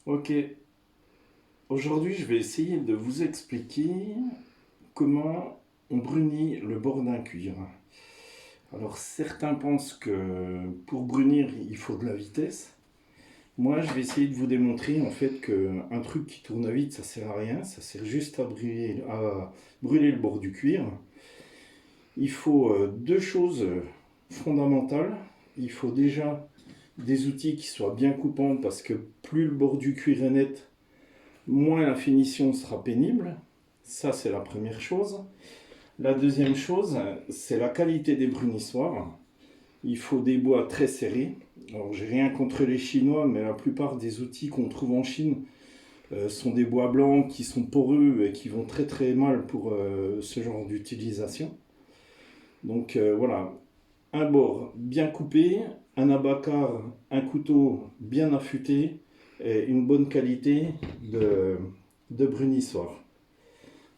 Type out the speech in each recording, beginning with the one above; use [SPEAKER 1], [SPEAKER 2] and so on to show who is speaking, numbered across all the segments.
[SPEAKER 1] Ok, aujourd'hui je vais essayer de vous expliquer comment on brunit le bord d'un cuir. Alors certains pensent que pour brunir il faut de la vitesse. Moi je vais essayer de vous démontrer en fait qu'un truc qui tourne vite ça sert à rien, ça sert juste à brûler le bord du cuir. Il faut deux choses fondamentales. Il faut déjà des outils qui soient bien coupants parce que plus le bord du cuir est net, moins la finition sera pénible. Ça, c'est la première chose. La deuxième chose, c'est la qualité des brunissoirs. Il faut des bois très serrés. Alors, j'ai rien contre les Chinois, mais la plupart des outils qu'on trouve en Chine sont des bois blancs qui sont poreux et qui vont très très mal pour ce genre d'utilisation. Donc voilà, un bord bien coupé, un abacar, un couteau bien affûté et une bonne qualité de brunissoir.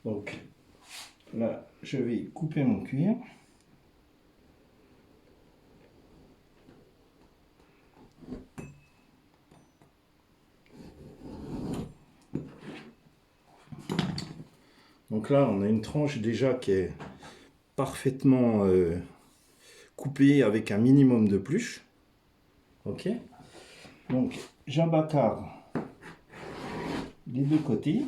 [SPEAKER 1] Donc là, je vais couper mon cuir. Donc là, on a une tranche déjà qui est parfaitement coupée avec un minimum de pluche. Ok. Donc j'abacarre les deux côtés.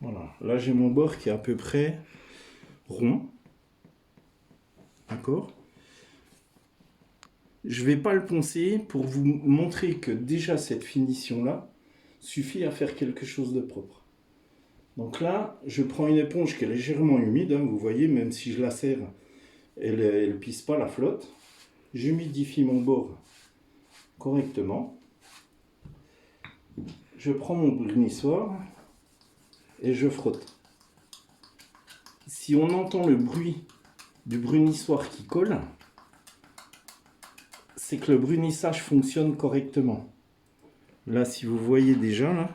[SPEAKER 1] Voilà. Là, j'ai mon bord qui est à peu près rond. D'accord. Je ne vais pas le poncer pour vous montrer que déjà cette finition-là suffit à faire quelque chose de propre. Donc là, je prends une éponge qui est légèrement humide, hein, vous voyez, même si je la serre, elle ne pisse pas la flotte. J'humidifie mon bord correctement. Je prends mon brunissoir et je frotte. Si on entend le bruit du brunissoir qui colle, c'est que le brunissage fonctionne correctement. Là, si vous voyez déjà, là,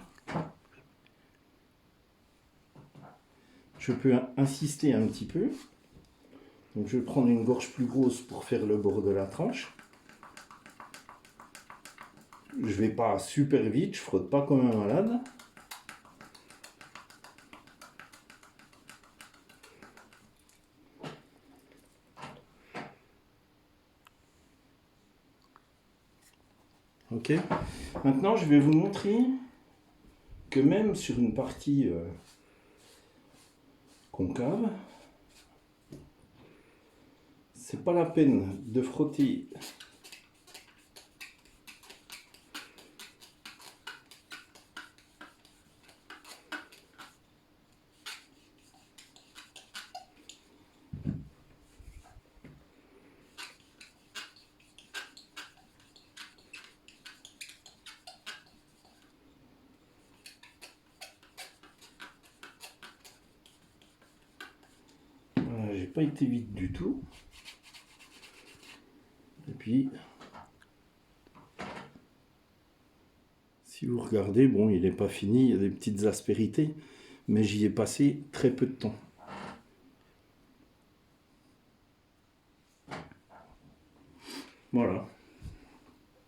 [SPEAKER 1] je peux insister un petit peu. Donc je vais prendre une gorge plus grosse pour faire le bord de la tranche. Je vais pas super vite, je frotte pas comme un malade. Ok. Maintenant, je vais vous montrer que même sur une partie concave, c'est pas la peine de frotter voilà, j'ai pas été vite du tout. Et puis, si vous regardez, bon, il n'est pas fini, il y a des petites aspérités, mais j'y ai passé très peu de temps.